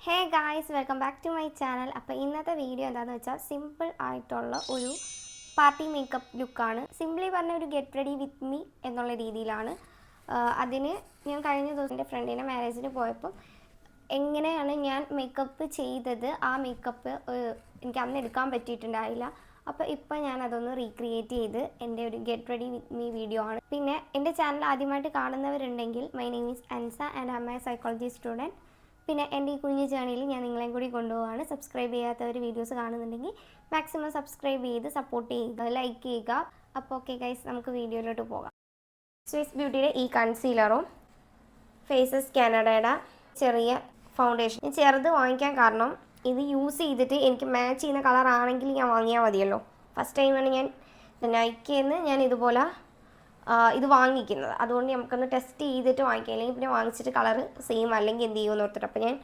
Hey guys, welcome back to my channel. അപ്പോൾ ഇന്നത്തെ video എന്താണെന്ന് വെച്ചാൽ സിമ്പിൾ ആയിട്ടുള്ള ഒരു പാർട്ടി മേക്കപ്പ് ലുക്കാണ്. സിംപ്ലി പറഞ്ഞ ഒരു ഗെറ്റ് റെഡി വിത്ത് മീ എന്നുള്ള രീതിയിലാണ്. അതിന് ഞാൻ കഴിഞ്ഞ ദിവസം എൻ്റെ ഫ്രണ്ടിൻ്റെ മാരേജിന് പോയപ്പോൾ എങ്ങനെയാണ് ഞാൻ മേക്കപ്പ് ചെയ്തത്, ആ മേക്കപ്പ് എനിക്ക് അന്ന് എടുക്കാൻ പറ്റിയിട്ടുണ്ടായില്ല. അപ്പോൾ ഇപ്പോൾ ഞാൻ അതൊന്ന് റീക്രിയേറ്റ് ചെയ്ത് എൻ്റെ ഒരു get ready with me video ആണ്. പിന്നെ എൻ്റെ ചാനൽ ആദ്യമായിട്ട് കാണുന്നവരുണ്ടെങ്കിൽ my name is Ansa and I am a psychology student. പിന്നെ എൻ്റെ ഈ കുഞ്ഞു ജേണിയിൽ ഞാൻ നിങ്ങളെയും കൂടി കൊണ്ടുപോവാണ്. സബ്സ്ക്രൈബ് ചെയ്യാത്തവർ വീഡിയോസ് കാണുന്നുണ്ടെങ്കിൽ മാക്സിമം സബ്സ്ക്രൈബ് ചെയ്ത് സപ്പോർട്ട് ചെയ്യുക, ലൈക്ക് ചെയ്യുക. അപ്പോൾ ഓക്കെ ഗൈസ്, നമുക്ക് വീഡിയോയിലോട്ട് പോകാം. സ്വിസ് ബ്യൂട്ടിയുടെ ഈ കൺസീലറും ഫേസസ് കാനഡയുടെ ചെറിയ ഫൗണ്ടേഷൻ. ഞാൻ ചെറുത് വാങ്ങിക്കാൻ കാരണം ഇത് യൂസ് ചെയ്തിട്ട് എനിക്ക് മാച്ച് ചെയ്യുന്ന കളർ ആണെങ്കിൽ ഞാൻ വാങ്ങിയാൽ മതിയല്ലോ. ഫസ്റ്റ് ടൈമാണ് ഞാൻ നൈക്കയിൽ ഞാൻ ഇതുപോലെ ഇത് വാങ്ങിക്കുന്നത്. അതുകൊണ്ട് നമുക്കൊന്ന് ടെസ്റ്റ് ചെയ്തിട്ട് വാങ്ങിക്കാം, അല്ലെങ്കിൽ പിന്നെ വാങ്ങിച്ചിട്ട് കളർ സെയിം അല്ലെങ്കിൽ എന്ത് ചെയ്യുമെന്ന് ഓർത്തിട്ട്. അപ്പോൾ ഞാൻ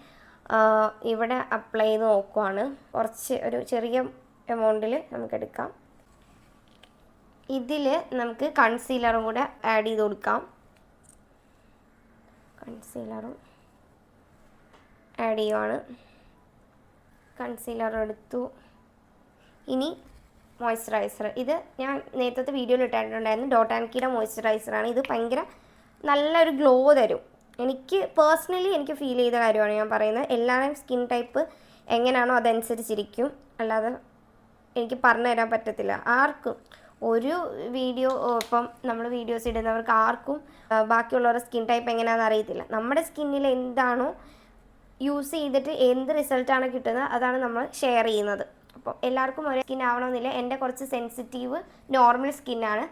ഇവിടെ അപ്ലൈ ചെയ്ത് നോക്കുവാണ്. കുറച്ച് ഒരു ചെറിയ എമൗണ്ടിൽ നമുക്കെടുക്കാം. ഇതിൽ നമുക്ക് കൺസീലറും കൂടെ ആഡ് ചെയ്ത് കൊടുക്കാം. കൺസീലറും ആഡ് ചെയ്യുവാണ്. കൺസീലർ എടുത്തു. ഇനി മോയ്സ്ചറൈസർ. ഇത് ഞാൻ നേരത്തെ വീഡിയോയിൽ ഇട്ടിട്ടുണ്ടായിരുന്നു. ഡോട്ട് ആൻഡ് കീയുടെ മോയ്സ്ചറൈസറാണ്. ഇത് ഭയങ്കര നല്ലൊരു ഗ്ലോ തരും. എനിക്ക് പേഴ്സണലി എനിക്ക് ഫീൽ ചെയ്ത കാര്യമാണ് ഞാൻ പറയുന്നത്. എല്ലാവരുടെയും സ്കിൻ ടൈപ്പ് എങ്ങനെയാണോ അതനുസരിച്ചിരിക്കും, അല്ലാതെ എനിക്ക് പറഞ്ഞു തരാൻ പറ്റത്തില്ല ആർക്കും. ഒരു വീഡിയോ ഇപ്പം നമ്മൾ വീഡിയോസ് ഇടുന്നവർക്ക് ആർക്കും ബാക്കിയുള്ളവരുടെ സ്കിൻ ടൈപ്പ് എങ്ങനെയാണെന്ന് അറിയത്തില്ല. നമ്മുടെ സ്കിന്നിൽ എന്താണോ യൂസ് ചെയ്തിട്ട് എന്ത് റിസൾട്ടാണ് കിട്ടുന്നത് അതാണ് നമ്മൾ ഷെയർ ചെയ്യുന്നത്. അപ്പോൾ എല്ലാവർക്കും ഒരേ സ്കിൻ ആവണമെന്നില്ല. എൻ്റെ കുറച്ച് സെൻസിറ്റീവ് നോർമൽ സ്കിന്നാണ്.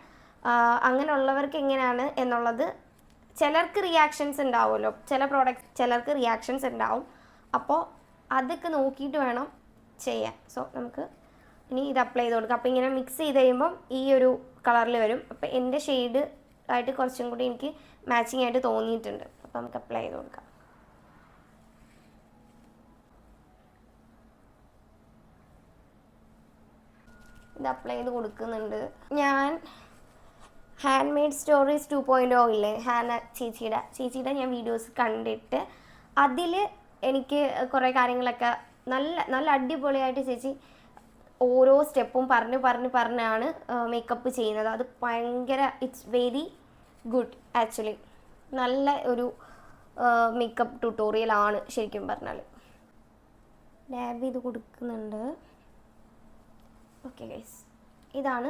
അങ്ങനെയുള്ളവർക്ക് എങ്ങനെയാണ് എന്നുള്ളത്, ചിലർക്ക് റിയാക്ഷൻസ് ഉണ്ടാവുമല്ലോ, ചില പ്രോഡക്റ്റ്സ് ചിലർക്ക് റിയാക്ഷൻസ് ഉണ്ടാവും. അപ്പോൾ അതൊക്കെ നോക്കിയിട്ട് വേണം ചെയ്യാൻ. സോ നമുക്ക് ഇനി ഇത് അപ്ലൈ ചെയ്ത് കൊടുക്കാം. അപ്പോൾ ഇങ്ങനെ മിക്സ് ചെയ്ത് കഴിയുമ്പം ഈ ഒരു കളറിൽ വരും. അപ്പോൾ എൻ്റെ ഷെയ്ഡ് ആയിട്ട് കുറച്ചും കൂടി എനിക്ക് മാച്ചിങ് ആയിട്ട് തോന്നിയിട്ടുണ്ട്. അപ്പോൾ നമുക്ക് അപ്ലൈ ചെയ്ത് കൊടുക്കാം. ഇത് അപ്ലൈ ചെയ്ത് കൊടുക്കുന്നുണ്ട്. ഞാൻ ഹാൻഡ് മെയ്ഡ് സ്റ്റോറീസ് 2.0 ഇല്ലേ, ചേച്ചിയുടെ ഞാൻ വീഡിയോസ് കണ്ടിട്ട് അതിൽ എനിക്ക് കുറേ കാര്യങ്ങളൊക്കെ നല്ല അടിപൊളിയായിട്ട് ചേച്ചി ഓരോ സ്റ്റെപ്പും പറഞ്ഞാണ് മേക്കപ്പ് ചെയ്യുന്നത്. അത് ഭയങ്കര ഇറ്റ്സ് വെരി ഗുഡ് ആക്ച്വലി. നല്ല ഒരു മേക്കപ്പ് ട്യൂട്ടോറിയലാണ് ശരിക്കും പറഞ്ഞാൽ. ഡാബ് ചെയ്ത് കൊടുക്കുന്നുണ്ട്. ഓക്കെ ഗൈസ്, ഇതാണ്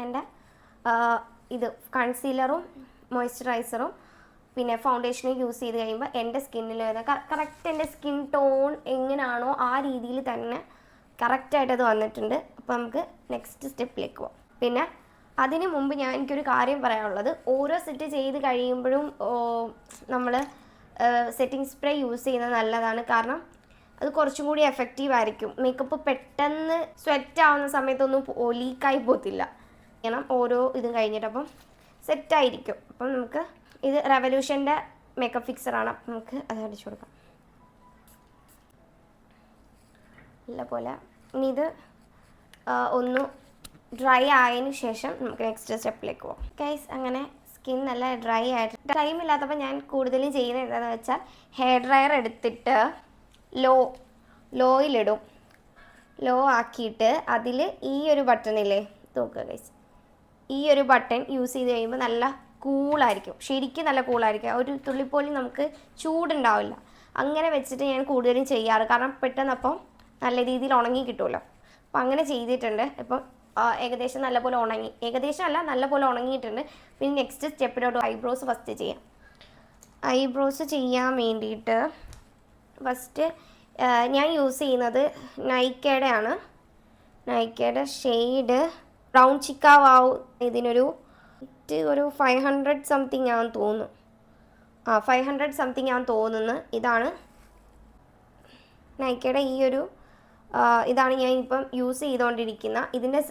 എൻ്റെ ഇത് കൺസീലറും മോയ്സ്ചറൈസറും പിന്നെ ഫൗണ്ടേഷനും യൂസ് ചെയ്ത് കഴിയുമ്പോൾ എൻ്റെ സ്കിന്നിൽ വരുന്ന കറക്റ്റ് എൻ്റെ സ്കിൻ ടോൺ എങ്ങനെയാണോ ആ രീതിയിൽ തന്നെ കറക്റ്റായിട്ടത് വന്നിട്ടുണ്ട്. അപ്പോൾ നമുക്ക് നെക്സ്റ്റ് സ്റ്റെപ്പിലേക്ക് പോകാം. പിന്നെ അതിന് മുമ്പ് എനിക്കൊരു കാര്യം പറയാനുള്ളത്, ഓരോ സെറ്റ് ചെയ്ത് കഴിയുമ്പോഴും നമ്മൾ സെറ്റിംഗ് സ്പ്രേ യൂസ് ചെയ്യുന്നത് നല്ലതാണ്. കാരണം അത് കുറച്ചും കൂടി എഫക്റ്റീവ് ആയിരിക്കും. മേക്കപ്പ് പെട്ടെന്ന് സ്വെറ്റ് ആവുന്ന സമയത്തൊന്നും ലീക്കായി പോകത്തില്ല. കാരണം ഓരോ ഇതും കഴിഞ്ഞിട്ട് അപ്പം സെറ്റായിരിക്കും. അപ്പം നമുക്ക് ഇത് റെവല്യൂഷൻ്റെ മേക്കപ്പ് ഫിക്സറാണ്. അപ്പം നമുക്ക് അത് അടിച്ചു കൊടുക്കാം നല്ലപോലെ. ഇനി ഇത് ഒന്ന് ഡ്രൈ ആയതിന് ശേഷം നമുക്ക് നെക്സ്റ്റ് സ്റ്റെപ്പിലേക്ക് പോകാം. ഗൈസ്, അങ്ങനെ സ്കിൻ നല്ല ഡ്രൈ ആയിട്ട് ടൈം ഇല്ലാത്തപ്പോൾ ഞാൻ കൂടുതലും ചെയ്യുന്നത് എന്താണെന്ന് വെച്ചാൽ ഹെയർ ഡ്രയർ എടുത്തിട്ട് ലോയിലിടും. ലോ ആക്കിയിട്ട് അതിൽ ഈ ഒരു ബട്ടണില്ലേ നോക്കുക ഗൈസ്, ഈ ഒരു ബട്ടൺ യൂസ് ചെയ്ത് കഴിയുമ്പോൾ നല്ല കൂളായിരിക്കും. ശരിക്കും നല്ല കൂളായിരിക്കും. ഒരു തുള്ളിപ്പോലും നമുക്ക് ചൂടുണ്ടാവില്ല. അങ്ങനെ വെച്ചിട്ട് ഞാൻ കൂടുതലും ചെയ്യാറ്. കാരണം പെട്ടെന്ന് അപ്പം നല്ല രീതിയിൽ ഉണങ്ങി കിട്ടുമല്ലോ. അപ്പം അങ്ങനെ ചെയ്തിട്ടുണ്ട്. ഇപ്പം ഏകദേശം നല്ലപോലെ ഉണങ്ങി, ഏകദേശം അല്ല നല്ലപോലെ ഉണങ്ങിയിട്ടുണ്ട്. പിന്നെ നെക്സ്റ്റ് സ്റ്റെപ്പിലോട്ട് ഐബ്രോസ് ഫസ്റ്റ് ചെയ്യാം. ഐബ്രോസ് ചെയ്യാൻ വേണ്ടിയിട്ട് ഫസ്റ്റ് ഞാൻ യൂസ് ചെയ്യുന്നത് നൈക്കയുടെ ആണ്. നൈക്കയുടെ ഷെയ്ഡ് ബ്രൗൺ ചിക്ക വാവ്. ഇതിനൊരു 500 സംതിങ് ആണെന്ന് തോന്നുന്നു. 500 സംതിങ് ആണെന്ന് തോന്നുന്നു. ഇതാണ് നൈക്കയുടെ ഈ ഒരു ഇതാണ് ഞാൻ ഇപ്പം യൂസ് ചെയ്തുകൊണ്ടിരിക്കുന്ന. ഇതിൻ്റെ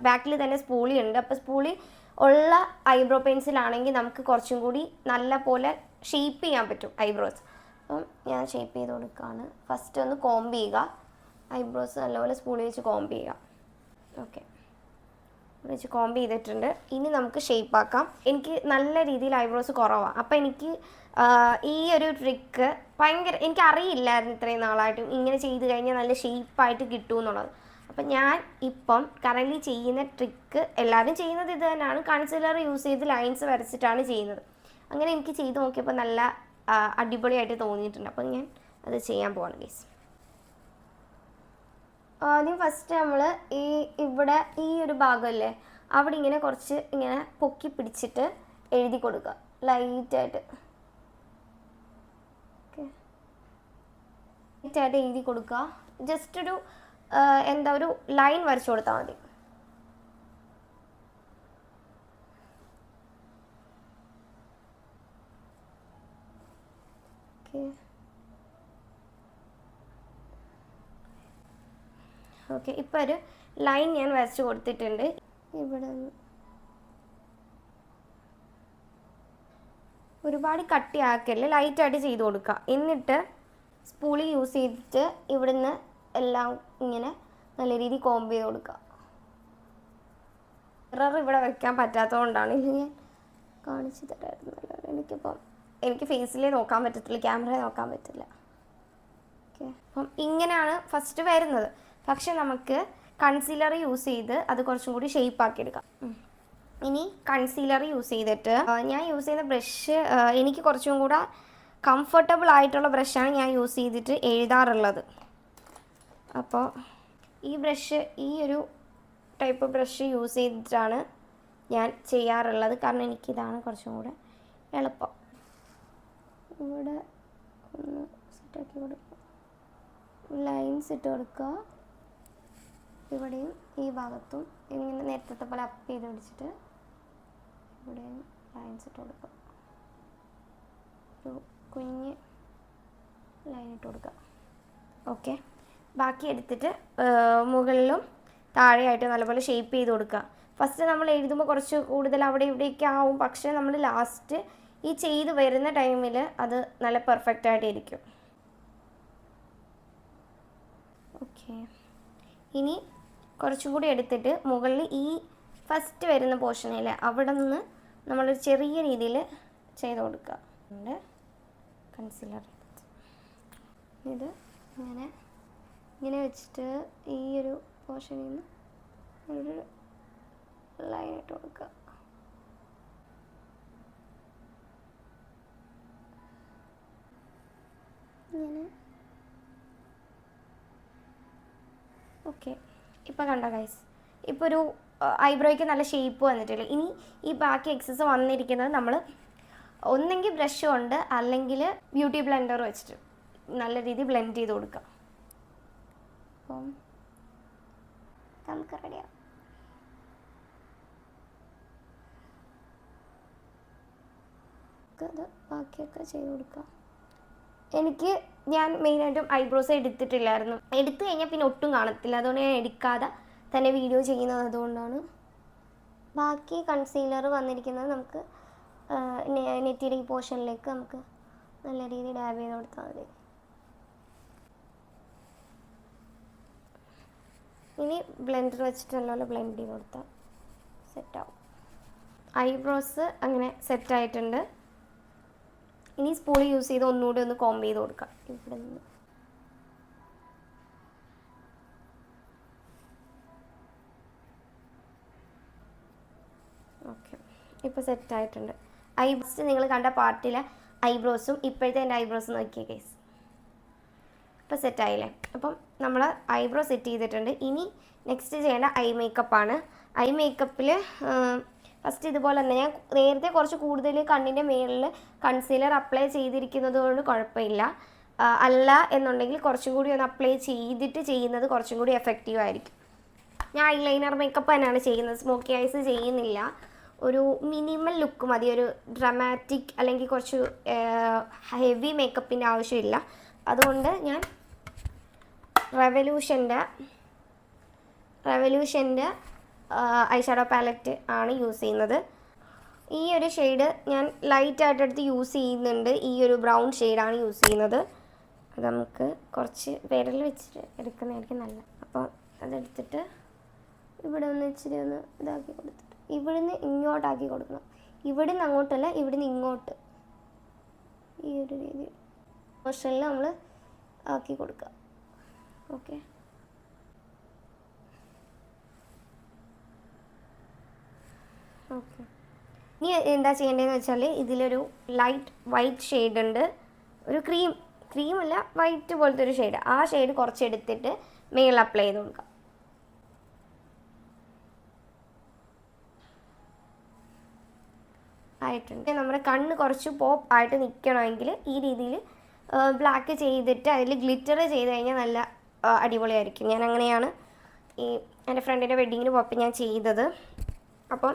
ബാക്കിൽ തന്നെ സ്പൂളി ഉണ്ട്. അപ്പോൾ സ്പൂളി ഉള്ള ഐബ്രോ പെൻസിലാണെങ്കിൽ നമുക്ക് കുറച്ചും കൂടി നല്ല പോലെ ഷേപ്പ് ചെയ്യാൻ പറ്റും ഐബ്രോസ്. അപ്പം ഞാൻ ഷേപ്പ് ചെയ്ത് കൊടുക്കുകയാണ്. ഫസ്റ്റ് ഒന്ന് കോംബ് ചെയ്യുക. ഐബ്രോസ് നല്ലപോലെ സ്പൂളി വെച്ച് കോംബ് ചെയ്യുക. ഓക്കെ, വെച്ച് കോംബ് ചെയ്തിട്ടുണ്ട്. ഇനി നമുക്ക് ഷേപ്പ് ആക്കാം. എനിക്ക് നല്ല രീതിയിൽ ഐബ്രോസ് കുറവാണ്. അപ്പോൾ എനിക്ക് ഈ ഒരു ട്രിക്ക് എനിക്ക് അറിയില്ലായിരുന്നു ഇത്രയും നാളായിട്ടും ഇങ്ങനെ ചെയ്ത് കഴിഞ്ഞാൽ നല്ല ഷേപ്പായിട്ട് കിട്ടുമെന്നുള്ളത്. അപ്പം ഞാൻ ഇപ്പം കറൻ്റ് ചെയ്യുന്ന ട്രിക്ക് എല്ലാവരും ചെയ്യുന്നത് ഇത് തന്നെയാണ്. കൺസീലർ യൂസ് ചെയ്ത് ലൈൻസ് വരച്ചിട്ടാണ് ചെയ്യുന്നത്. അങ്ങനെ എനിക്ക് ചെയ്ത് നോക്കിയപ്പോൾ നല്ല അടിപൊളിയായിട്ട് തോന്നിയിട്ടുണ്ട്. അപ്പം ഞാൻ അത് ചെയ്യാൻ പോവാണ് ഗൈസ്. ആദ്യം ഫസ്റ്റ് നമ്മൾ ഇവിടെ ഈ ഒരു ഭാഗമല്ലേ അവിടെ ഇങ്ങനെ കുറച്ച് ഇങ്ങനെ പൊക്കി പിടിച്ചിട്ട് എഴുതി കൊടുക്കുക ലൈറ്റായിട്ട്. ലൈറ്റായിട്ട് എഴുതി കൊടുക്കുക. ജസ്റ്റ് ഒരു ഒരു ലൈൻ വരച്ചു കൊടുത്താൽ മതി. ഓക്കെ, ഇപ്പോൾ ഒരു ലൈൻ ഞാൻ വരച്ച് കൊടുത്തിട്ടുണ്ട്. ഇവിടെ ഒരുപാട് കട്ടിയാക്കല്ലേ, ലൈറ്റായിട്ട് ചെയ്ത് കൊടുക്കുക. എന്നിട്ട് സ്പൂളി യൂസ് ചെയ്തിട്ട് ഇവിടുന്ന് എല്ലാം ഇങ്ങനെ നല്ല രീതിയിൽ കോംബ് ചെയ്ത് കൊടുക്കുക. മിറർ ഇവിടെ വെക്കാൻ പറ്റാത്തതുകൊണ്ടാണ് ഞാൻ കാണിച്ചു തരാമായിരുന്നല്ലോ. എനിക്ക് ഫേസിലേ നോക്കാൻ പറ്റത്തില്ല, ക്യാമറയെ നോക്കാൻ പറ്റില്ല. ഓക്കെ, അപ്പം ഇങ്ങനെയാണ് ഫസ്റ്റ് വരുന്നത്. പക്ഷെ നമുക്ക് കൺസീലർ യൂസ് ചെയ്ത് അത് കുറച്ചും കൂടി ഷേപ്പ് ആക്കി എടുക്കാം. ഇനി കൺസീലർ യൂസ് ചെയ്തിട്ട് ഞാൻ യൂസ് ചെയ്യുന്ന ബ്രഷ് എനിക്ക് കുറച്ചും കൂടെ കംഫർട്ടബിൾ ആയിട്ടുള്ള ബ്രഷാണ് ഞാൻ യൂസ് ചെയ്തിട്ട് എഴുതാറുള്ളത്. അപ്പോൾ ഈ ബ്രഷ്, ഈ ഒരു ടൈപ്പ് ബ്രഷ് യൂസ് ചെയ്തിട്ടാണ് ഞാൻ ചെയ്യാറുള്ളത്. കാരണം എനിക്കിതാണ് കുറച്ചും കൂടെ എളുപ്പം. ഇവിടെ ഒന്ന് സെറ്റാക്കി കൊടുക്കുക, ലൈൻസ് ഇട്ട് കൊടുക്കുക. ഇവിടെയും ഈ ഭാഗത്തും ഇങ്ങനെ നേരത്തെ പോലെ അപ്പ് ചെയ്ത് പിടിച്ചിട്ട് ഇവിടെയും ലൈൻസ് ഇട്ട് കൊടുക്കുക. ഒരു കുഞ്ഞ് ലൈൻ ഇട്ട് കൊടുക്കുക. ഓക്കെ, ബാക്കി എടുത്തിട്ട് മുകളിലും താഴെയായിട്ട് നല്ലപോലെ ഷേപ്പ് ചെയ്ത് കൊടുക്കുക. ഫസ്റ്റ് നമ്മൾ എഴുതുമ്പോൾ കുറച്ച് കൂടുതൽ അവിടെ ഇവിടെയൊക്കെ ആവും. പക്ഷേ നമ്മൾ ലാസ്റ്റ് ഈ ചെയ്ത് വരുന്ന ടൈമിൽ അത് നല്ല പെർഫെക്റ്റ് ആയിട്ടിരിക്കും. ഓക്കെ, ഇനി കുറച്ചും കൂടി എടുത്തിട്ട് മുകളിൽ ഈ ഫസ്റ്റ് വരുന്ന പോർഷനിൽ അവിടെ നിന്ന് നമ്മളൊരു ചെറിയ രീതിയിൽ ചെയ്ത് കൊടുക്കുക. കൺസീലർ ഇത് ഇങ്ങനെ വെച്ചിട്ട് ഈ ഒരു പോർഷനിൽ നിന്ന് ഒരു ലൈൻ ഇട്ട് കൊടുക്കുക. ഇങ്ങനെ. ഓക്കെ, ഇപ്പോൾ കണ്ടോ ഗൈസ്, ഇപ്പോൾ ഒരു ഐബ്രോയ്ക്ക് നല്ല ഷേപ്പ് വന്നിട്ടില്ല. ഇനി ഈ ബാക്കി എക്സസ് വന്നിരിക്കുന്നത് നമ്മൾ ഒന്നെങ്കിൽ ബ്രഷ് കൊണ്ട് അല്ലെങ്കിൽ ബ്യൂട്ടി ബ്ലെൻഡർ വെച്ചിട്ട് നല്ല രീതിയിൽ ബ്ലെൻഡ് ചെയ്ത് കൊടുക്കുക. അപ്പം നമുക്ക് റെഡിയാവും. അത് ബാക്കിയൊക്കെ ചെയ്ത് കൊടുക്കുക. ഞാൻ മെയിനായിട്ടും ഐബ്രോസ് എടുത്തിട്ടില്ലായിരുന്നു. എടുത്തു കഴിഞ്ഞാൽ പിന്നെ ഒട്ടും കാണത്തില്ല. അതുകൊണ്ട് ഞാൻ എടുക്കാതെ തന്നെ വീഡിയോ ചെയ്യുന്നത്. അതുകൊണ്ടാണ്. ബാക്കി കൺസീലർ വന്നിരിക്കുന്നത് നമുക്ക് നെറ്റിയുടെ ഈ പോർഷനിലേക്ക് നമുക്ക് നല്ല രീതിയിൽ ഡാബ് ചെയ്ത് കൊടുത്താൽ മതി. ഇനി ബ്ലെൻഡർ വെച്ചിട്ട് നല്ലപോലെ ബ്ലെൻഡ് ചെയ്ത് കൊടുത്താൽ സെറ്റാവും. ഐബ്രോസ് അങ്ങനെ സെറ്റായിട്ടുണ്ട്. ഇനി സ്പൂൾ യൂസ് ചെയ്ത് ഒന്നുകൂടി ഒന്ന് കോംബ് ചെയ്ത് കൊടുക്കാം. ഇവിടെ നിന്ന് ഓക്കെ, ഇപ്പോൾ സെറ്റായിട്ടുണ്ട്. ഐബ്രോസ് നിങ്ങൾ കണ്ട പാർട്ടിലെ ഐബ്രോസും ഇപ്പോഴത്തെ എൻ്റെ ഐബ്രോസ് നോക്കിയ കേസ് ഇപ്പോൾ സെറ്റായില്ലേ. അപ്പം നമ്മൾ ഐബ്രോ സെറ്റ് ചെയ്തിട്ടുണ്ട്. ഇനി നെക്സ്റ്റ് ചെയ്യേണ്ട ഐ മേക്കപ്പാണ്. ഐ മേക്കപ്പിൽ ഫസ്റ്റ് ഇതുപോലെ തന്നെ ഞാൻ നേരത്തെ കുറച്ച് കൂടുതൽ കണ്ണിൻ്റെ മേളിൽ കൺസീലർ അപ്ലൈ ചെയ്തിരിക്കുന്നത് കൊണ്ട് കുഴപ്പമില്ല. അല്ല എന്നുണ്ടെങ്കിൽ കുറച്ചും കൂടി ഒന്ന് അപ്ലൈ ചെയ്തിട്ട് ചെയ്യുന്നത് കുറച്ചും കൂടി എഫക്റ്റീവ് ആയിരിക്കും. ഞാൻ ഐലൈനർ മേക്കപ്പ് തന്നെയാണ് ചെയ്യുന്നത്, സ്മോക്കി ഐസ് ചെയ്യുന്നില്ല. ഒരു മിനിമൽ ലുക്ക് മതി, ഒരു ഡ്രമാറ്റിക് അല്ലെങ്കിൽ കുറച്ച് ഹെവി മേക്കപ്പിൻ്റെ ആവശ്യമില്ല. അതുകൊണ്ട് ഞാൻ റെവല്യൂഷൻ്റെ ഐ ഷാഡോ പാലറ്റ് ആണ് യൂസ് ചെയ്യുന്നത്. ഈ ഒരു ഷെയ്ഡ് ഞാൻ ലൈറ്റായിട്ട് എടുത്ത് യൂസ് ചെയ്യുന്നുണ്ട്. ഈ ഒരു ബ്രൗൺ ഷെയ്ഡാണ് യൂസ് ചെയ്യുന്നത്. അത് നമുക്ക് കുറച്ച് വിരൽ വെച്ചിട്ട് എടുക്കുന്നതായിരിക്കും നല്ലത്. അപ്പോൾ അതെടുത്തിട്ട് ഇവിടെ ഒന്ന് ഇച്ചിരി ഒന്ന് ഇതാക്കി കൊടുത്തിട്ട് ഇവിടുന്ന് ഇങ്ങോട്ടാക്കി കൊടുക്കണം. ഇവിടുന്ന് അങ്ങോട്ടല്ല, ഇവിടുന്ന് ഇങ്ങോട്ട്, ഈ ഒരു രീതിയിൽ മോഷനിൽ നമ്മൾ ആക്കി കൊടുക്കുക. Okay, okay. ഇനി എന്താ ചെയ്യേണ്ടതെന്ന് വെച്ചാൽ ഇതിലൊരു ലൈറ്റ് വൈറ്റ് ഷെയ്ഡ് ഉണ്ട്, ഒരു ക്രീമല്ല വൈറ്റ് പോലത്തെ ഒരു ഷെയ്ഡ്. ആ ഷെയ്ഡ് കുറച്ചെടുത്തിട്ട് മേളിൽ അപ്ലൈ ചെയ്ത് കൊടുക്കാം. ആയിട്ടുണ്ട്. നമ്മുടെ കണ്ണ് കുറച്ച് പോപ്പ് ആയിട്ട് നിൽക്കണമെങ്കിൽ ഈ രീതിയിൽ ബ്ലാക്ക് ചെയ്തിട്ട് അതിൽ ഗ്ലിറ്റർ ചെയ്ത് കഴിഞ്ഞാൽ നല്ല അടിപൊളിയായിരിക്കും. ഞാൻ അങ്ങനെയാണ് ഈ എൻ്റെ ഫ്രണ്ടിൻ്റെ വെഡ്ഡിങ്ങിന് പോയപ്പോൾ ഞാൻ ചെയ്തത്. അപ്പം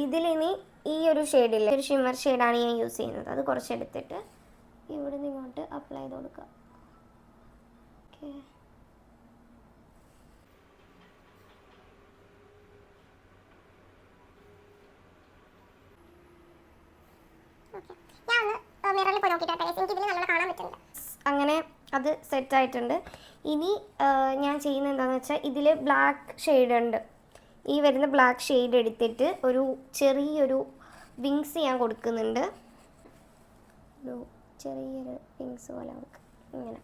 ഇതിലിനി ഈ ഒരു ഷെയ്ഡില്ല, ഒരു ഷിമ്മർ ഷെയ്ഡാണ് ഞാൻ യൂസ് ചെയ്യുന്നത്. അത് കുറച്ചെടുത്തിട്ട് ഇവിടെ നിന്ന് ഇങ്ങോട്ട് അപ്ലൈ ചെയ്ത് കൊടുക്കുക. ഓക്കെ, അങ്ങനെ അത് സെറ്റായിട്ടുണ്ട്. ഇനി ഞാൻ ചെയ്യുന്നത് എന്താണെന്ന് വെച്ചാൽ ഇതിൽ ബ്ലാക്ക് ഷെയ്ഡ് ഉണ്ട്. ഈ വരുന്ന ബ്ലാക്ക് ഷെയ്ഡ് എടുത്തിട്ട് ഒരു ചെറിയൊരു വിങ്സ് ഞാൻ കൊടുക്കുന്നുണ്ട്. ഒരു ചെറിയൊരു വിങ്സ് പോലെ കൊടുക്കുക ഇങ്ങനെ.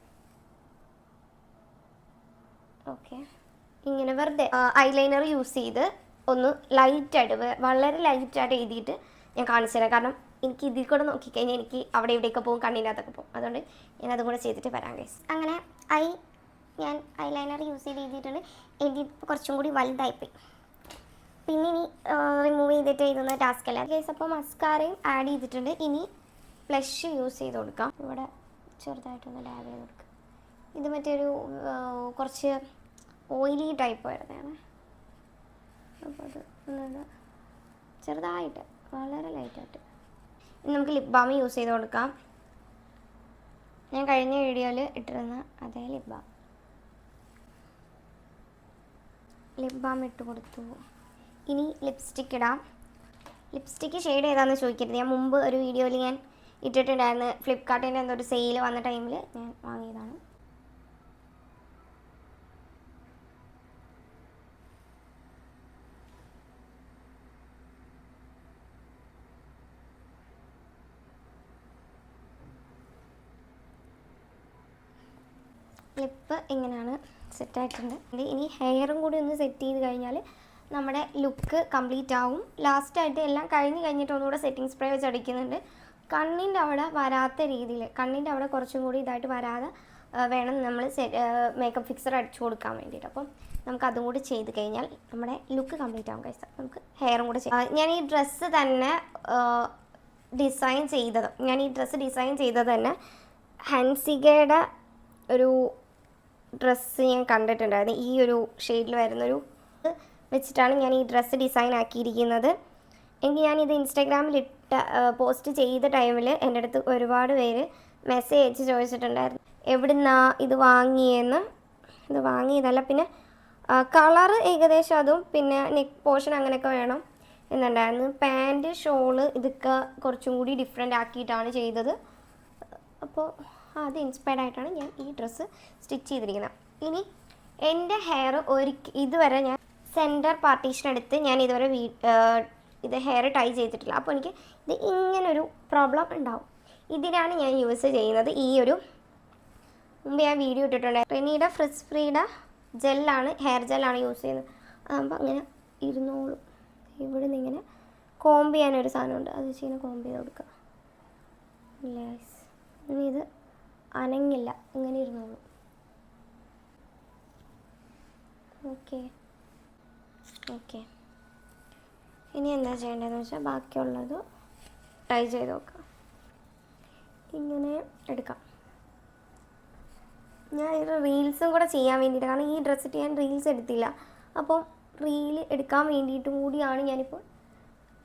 ഓക്കെ, ഇങ്ങനെ വെറുതെ ഐലൈനർ യൂസ് ചെയ്ത് ഒന്ന് ലൈറ്റായിട്ട്, വളരെ ലൈറ്റായിട്ട് എഴുതിയിട്ട് ഞാൻ കാണിച്ചു തരാം. കാരണം എനിക്ക് ഇതിൽ കൂടെ നോക്കിക്കഴിഞ്ഞാൽ എനിക്ക് അവിടെ ഇവിടെയൊക്കെ പോകും, കണ്ണിൻ്റെ അകത്തൊക്കെ പോകും. അതുകൊണ്ട് ഞാൻ അതും കൂടെ ചെയ്തിട്ട് വരാം ഗൈസ്. അങ്ങനെ ഞാൻ ഐലൈനർ യൂസ് ചെയ്ത് എഴുതിയിട്ടുണ്ട്. എഴുതിയിട്ട് കുറച്ചും കൂടി വലുതായിപ്പോയി. പിന്നെ ഇനി റിമൂവ് ചെയ്തിട്ട് എഴുതുന്ന ടാസ്ക് അല്ല ഗൈസ്. അപ്പോൾ മസ്കാരയും ആഡ് ചെയ്തിട്ടുണ്ട്. ഇനി ഫ്ലഷ് യൂസ് ചെയ്ത് കൊടുക്കാം. ഇവിടെ ചെറുതായിട്ടൊന്ന് ഡാബ് ചെയ്ത് കൊടുക്കാം. ഇത് മറ്റൊരു കുറച്ച് ഓയിലി ടൈപ്പ് വരുന്നതാണ്. അപ്പോൾ അത് ഒന്ന് ചെറുതായിട്ട്, വളരെ ലൈറ്റായിട്ട്. ഇനി നമുക്ക് ലിപ് ബാം യൂസ് ചെയ്ത് കൊടുക്കാം. ഞാൻ കഴിഞ്ഞ വീഡിയോയിൽ ഇട്ടിരുന്ന അതേ ലിപ് ബാം ഇട്ട് കൊടുത്തു. ഇനി ലിപ്സ്റ്റിക്ക് ഇടാം. ലിപ്സ്റ്റിക്ക് ഷെയ്ഡ് ഏതാണെന്ന് ചോദിക്കരുത്. ഞാൻ മുമ്പ് ഒരു വീഡിയോയിൽ ഞാൻ ഇട്ടിട്ടുണ്ടായിരുന്നു. ഫ്ലിപ്കാർട്ടിൻ്റെ എന്തോ ഒരു സെയിൽ വന്ന ടൈമിൽ ഞാൻ വാങ്ങിയതാണ്. ലിപ്പ് ഇങ്ങനെയാണ് സെറ്റായിട്ടുണ്ട്. ഇനി ഹെയറും കൂടി ഒന്ന് സെറ്റ് ചെയ്ത് കഴിഞ്ഞാൽ നമ്മുടെ ലുക്ക് കംപ്ലീറ്റ് ആവും. ലാസ്റ്റായിട്ട് എല്ലാം കഴിഞ്ഞിട്ട് ഒന്നുകൂടെ സെറ്റിംഗ് സ്പ്രേ വെച്ച് അടിക്കുന്നുണ്ട്. കണ്ണിൻ്റെ അവിടെ വരാത്ത രീതിയിൽ, കണ്ണിൻ്റെ അവിടെ കുറച്ചും കൂടി ഇതായിട്ട് വരാതെ വേണം നമ്മൾ മേക്കപ്പ് ഫിക്സർ അടിച്ചു കൊടുക്കാൻ വേണ്ടിയിട്ട്. അപ്പം നമുക്ക് അതും കൂടി ചെയ്ത് കഴിഞ്ഞാൽ നമ്മുടെ ലുക്ക് കംപ്ലീറ്റ് ആവും കഴിച്ചാൽ നമുക്ക് ഹെയറും കൂടെ ചെയ്യാം. ഞാൻ ഈ ഡ്രസ്സ് തന്നെ ഡിസൈൻ ചെയ്തത് തന്നെ ഹൻസികയുടെ ഒരു ഡ്രസ്സ് ഞാൻ കണ്ടിട്ടുണ്ടായിരുന്നു. ഈ ഒരു ഷെയ്ഡിൽ വരുന്നൊരു വെച്ചിട്ടാണ് ഞാൻ ഈ ഡ്രസ്സ് ഡിസൈൻ ആക്കിയിരിക്കുന്നത്. എങ്കിൽ ഞാനിത് ഇൻസ്റ്റാഗ്രാമിൽ പോസ്റ്റ് ചെയ്ത ടൈമിൽ എൻ്റെ അടുത്ത് ഒരുപാട് പേര് മെസ്സേജ് അയച്ച് ചോദിച്ചിട്ടുണ്ടായിരുന്നു എവിടുന്നാ ഇത് വാങ്ങിയെന്ന്. ഇത് വാങ്ങിയതല്ല, പിന്നെ കളറ് ഏകദേശം അതും, പിന്നെ നെക്ക് പോർഷൻ അങ്ങനെയൊക്കെ വേണം എന്നുണ്ടായിരുന്നു. പാൻറ്റ് ഷോള് ഇതൊക്കെ കുറച്ചും കൂടി ഡിഫറെൻ്റ് ആക്കിയിട്ടാണ് ചെയ്തത്. അപ്പോൾ അത് ഇൻസ്പയർഡ് ആയിട്ടാണ് ഞാൻ ഈ ഡ്രസ്സ് സ്റ്റിച്ച് ചെയ്തിരിക്കുന്നത്. ഇനി എൻ്റെ ഹെയർ ഇതുവരെ ഞാൻ സെൻറ്റർ പാർട്ടീഷൻ എടുത്ത് ഞാൻ ഇതുവരെ ഇത് ഹെയർ ടൈ ചെയ്തിട്ടില്ല. അപ്പോൾ എനിക്ക് ഇത് ഇങ്ങനൊരു പ്രോബ്ലം ഉണ്ടാവും. ഇതിനാണ് ഞാൻ യൂസ് ചെയ്യുന്നത്. ഈ ഒരു മുമ്പ് ഞാൻ വീഡിയോ ഇട്ടിട്ടുണ്ട്. റെനിയുടെ ഫ്രിസ് ഫ്രീയുടെ ഹെയർ ജെല്ലാണ് യൂസ് ചെയ്യുന്നത്. അതാകുമ്പോൾ അങ്ങനെ ഇരുന്നോളും. ഇവിടെ നിന്ന് ഇങ്ങനെ കോംബ് ചെയ്യാനൊരു സാധനമുണ്ട്, അത് വെച്ച് ഇങ്ങനെ കോംബ് ചെയ്ത് കൊടുക്കുക. ഇനി ഇത് അനങ്ങില്ല, ഇങ്ങനെ ഇരുന്നോളൂ. ഓക്കെ ഇനി എന്താ ചെയ്യേണ്ടതെന്ന് വെച്ചാൽ ബാക്കിയുള്ളത് ട്രൈ ചെയ്ത് നോക്കാം. ഇങ്ങനെ എടുക്കാം. ഞാൻ ഇത് റീൽസും കൂടെ ചെയ്യാൻ വേണ്ടിയിട്ട്, കാരണം ഈ ഡ്രസ്സ് ഇട്ട് ഞാൻ റീൽസ് എടുത്തില്ല. അപ്പം റീൽ എടുക്കാൻ വേണ്ടിയിട്ടും കൂടിയാണ് ഞാനിപ്പോൾ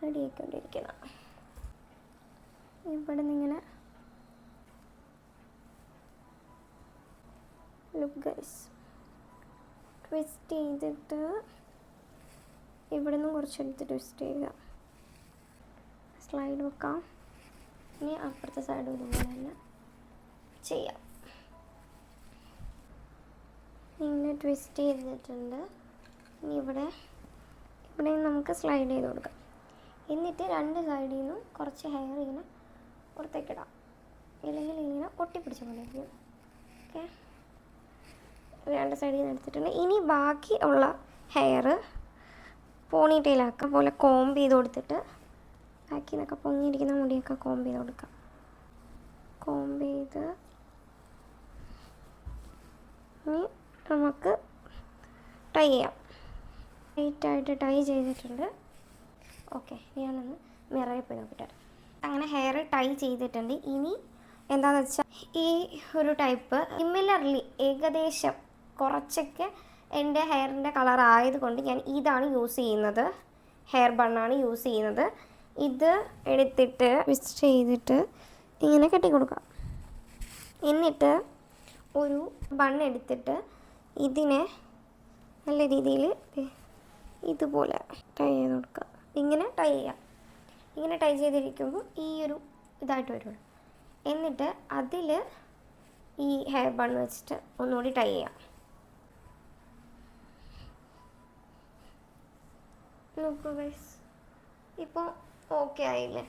റെഡി ആയിക്കൊണ്ടിരിക്കുന്നത്. ഇവിടെ നിന്നിങ്ങനെ ലുക്ക് ഗൈസ്, ട്വിസ്റ്റ് ചെയ്തിട്ട് ഇവിടെ നിന്നും കുറച്ചെടുത്ത് ട്വിസ്റ്റ് ചെയ്യുക, സ്ലൈഡ് വെക്കാം. ഇനി അപ്പുറത്തെ സൈഡ് ഇതുപോലെ തന്നെ ചെയ്യാം. ഇങ്ങനെ ട്വിസ്റ്റ് ചെയ്തിട്ടുണ്ട്. ഇനി ഇവിടെ ഇവിടെ നമുക്ക് സ്ലൈഡ് ചെയ്ത് കൊടുക്കാം. എന്നിട്ട് രണ്ട് സൈഡിൽ നിന്നും കുറച്ച് ഹെയർ ഇങ്ങനെ പുറത്തേക്കിടാം, ഇല്ലെങ്കിൽ ഇങ്ങനെ ഒട്ടിപ്പിടിച്ച പോലെ ഇരിക്കും. ഓക്കെ, രണ്ട് സൈഡിൽ നിന്ന് എടുത്തിട്ടുണ്ട്. ഇനി ബാക്കി ഉള്ള ഹെയർ പോണി ടെയിലാക്കാം പോലെ കോംബ് ചെയ്ത് കൊടുത്തിട്ട് ബാക്കി നിന്നൊക്കെ പൊങ്ങിയിരിക്കുന്ന മുടിയൊക്കെ കോംബ് ചെയ്ത് കൊടുക്കാം. കോംബ് ചെയ്ത് ഇനി നമുക്ക് ടൈ ചെയ്യാം. ലൈറ്റായിട്ട് ടൈ ചെയ്തിട്ടുണ്ട്. ഓക്കെ, ഞാനൊന്ന് മിററിൽ പോയി നോക്കിയിട്ട് അങ്ങനെ ഹെയർ ടൈ ചെയ്തിട്ടുണ്ട്. ഇനി എന്താണെന്ന് വെച്ചാൽ ഈ ഒരു ടൈപ്പ് സിമിലർലി ഏകദേശം കുറച്ചൊക്കെ എൻ്റെ ഹെയറിൻ്റെ കളർ ആയതുകൊണ്ട് ഞാൻ ഇതാണ് യൂസ് ചെയ്യുന്നത്. ഹെയർ ബണ്ണാണ് യൂസ് ചെയ്യുന്നത്. ഇത് എടുത്തിട്ട് ട്വിസ്റ്റ് ചെയ്തിട്ട് ഇങ്ങനെ കെട്ടിക്കൊടുക്കാം. എന്നിട്ട് ഒരു ബണ്ണ് എടുത്തിട്ട് ഇതിനെ നല്ല രീതിയിൽ ഇതുപോലെ ടൈ ചെയ്ത് കൊടുക്കുക. ഇങ്ങനെ ടൈ ചെയ്യാം. ഇങ്ങനെ ടൈ ചെയ്തിരിക്കുമ്പോൾ ഈ ഒരു ഇതായിട്ട് വരുള്ളൂ. എന്നിട്ട് അതിൽ ഈ ഹെയർ ബൺ വെച്ചിട്ട് ഒന്നുകൂടി ടൈ ചെയ്യാം. നോക്കൂ ഗൈസ്, ഇപ്പോൾ ഓക്കെ ആയില്ലേ?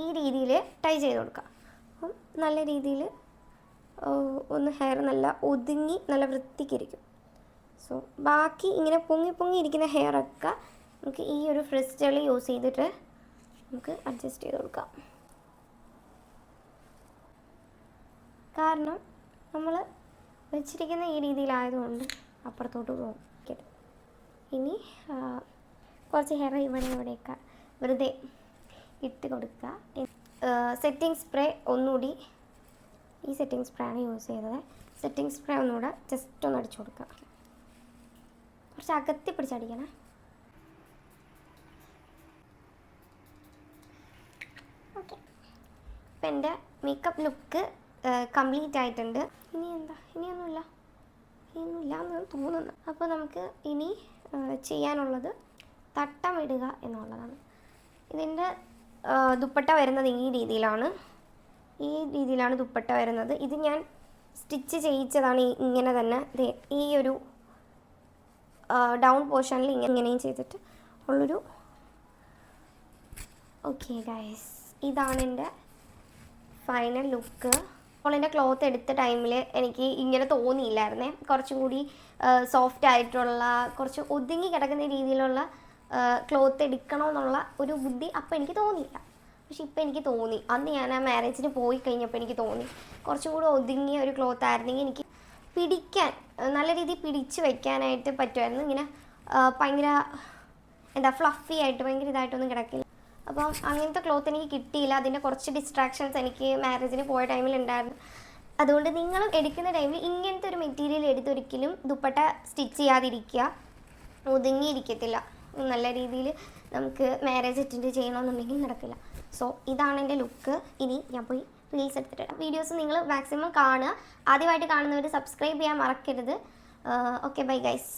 ഈ രീതിയിൽ ടൈ ചെയ്ത് കൊടുക്കാം. അപ്പം നല്ല രീതിയിൽ ഒന്ന് ഹെയർ നല്ല ഒതുങ്ങി നല്ല വൃത്തിക്കിരിക്കും. സോ ബാക്കി ഇങ്ങനെ പൊങ്ങി ഇരിക്കുന്ന ഹെയറൊക്കെ നമുക്ക് ഈ ഒരു ഫ്രിസ്റ്റൽ യൂസ് ചെയ്തിട്ട് നമുക്ക് അഡ്ജസ്റ്റ് ചെയ്ത് കൊടുക്കാം. കാരണം നമ്മൾ വെച്ചിരിക്കുന്ന ഈ രീതിയിലായതുകൊണ്ട് അപ്പുറത്തോട്ട് പോകും. ഇനി കുറച്ച് ഹെയർ ഇവിടെയൊക്കെ വെറുതെ ഇട്ട് കൊടുക്കുക. സെറ്റിംഗ് സ്പ്രേ ഒന്നുകൂടി, ഈ സെറ്റിംഗ് സ്പ്രേ ആണ് യൂസ് ചെയ്തത്. സെറ്റിംഗ് സ്പ്രേ ഒന്നുകൂടെ ജസ്റ്റ് ഒന്ന് അടിച്ചു കൊടുക്കുക. കുറച്ച് അകത്തി പിടിച്ചടിക്കണേ. ഓക്കെ, ഇപ്പം എൻ്റെ മേക്കപ്പ് ലുക്ക് കംപ്ലീറ്റ് ആയിട്ടുണ്ട്. ഇനിയൊന്നുമില്ല എന്ന് തോന്നുന്നു. അപ്പോൾ നമുക്ക് ഇനി ചെയ്യാനുള്ളത് തട്ടമിടുക എന്നുള്ളതാണ്. ഇതിൻ്റെ ദുപ്പട്ട വരുന്നത് ഈ രീതിയിലാണ് ദുപ്പട്ട വരുന്നത്. ഇത് ഞാൻ സ്റ്റിച്ച് ചെയ്യിച്ചതാണ് ഇങ്ങനെ തന്നെ. ഈ ഒരു ഡൗൺ പോർഷനിൽ ഇങ്ങനെയും ചെയ്തിട്ട് ഉള്ളൊരു. ഓക്കെ ഗൈസ്, ഇതാണ് എൻ്റെ ഫൈനൽ ലുക്ക്. അപ്പോൾ എൻ്റെ ക്ലോത്ത് എടുത്ത ടൈമിൽ എനിക്ക് ഇങ്ങനെ തോന്നിയില്ലായിരുന്നേ. കുറച്ചും കൂടി സോഫ്റ്റ് ആയിട്ടുള്ള, കുറച്ച് ഒതുങ്ങി കിടക്കുന്ന രീതിയിലുള്ള ക്ലോത്ത് എടുക്കണമെന്നുള്ള ഒരു ബുദ്ധി അപ്പോൾ എനിക്ക് തോന്നിയില്ല. പക്ഷെ ഇപ്പോൾ എനിക്ക് തോന്നി. അന്ന് ഞാൻ ആ മാരേജിന് പോയി കഴിഞ്ഞപ്പോൾ എനിക്ക് തോന്നി കുറച്ചും കൂടി ഒതുങ്ങിയ ഒരു ക്ലോത്ത് ആയിരുന്നെങ്കിൽ എനിക്ക് പിടിക്കാൻ നല്ല രീതിയിൽ പിടിച്ച് വയ്ക്കാനായിട്ട് പറ്റുമായിരുന്നു. ഇങ്ങനെ ഭയങ്കര ഫ്ലഫി ആയിട്ട് ഭയങ്കര ഇതായിട്ടൊന്നും കിടക്കില്ല. അപ്പം അങ്ങനത്തെ ക്ലോത്ത് എനിക്ക് കിട്ടിയില്ല. അതിൻ്റെ കുറച്ച് ഡിസ്ട്രാക്ഷൻസ് എനിക്ക് മാരേജിന് പോയ ടൈമിലുണ്ടായിരുന്നു. അതുകൊണ്ട് നിങ്ങൾ എടുക്കുന്ന ടൈമിൽ ഇങ്ങനത്തെ ഒരു മെറ്റീരിയൽ എടുത്തൊരിക്കലും ദുപ്പട്ട സ്റ്റിച്ച് ചെയ്യാതിരിക്കുക. ഒതുങ്ങിയിരിക്കത്തില്ല. നല്ല രീതിയിൽ നമുക്ക് മാരേജ് അറ്റൻഡ് ചെയ്യണമെന്നുണ്ടെങ്കിൽ നടക്കില്ല. സോ ഇതാണ് എൻ്റെ ലുക്ക്. ഇനി ഞാൻ പോയി റീൽസ് എടുത്തിട്ട് വീഡിയോസ് നിങ്ങൾ മാക്സിമം കാണുക. ആദ്യമായിട്ട് കാണുന്നവർ സബ്സ്ക്രൈബ് ചെയ്യാൻ മറക്കരുത്. Okay, bye guys.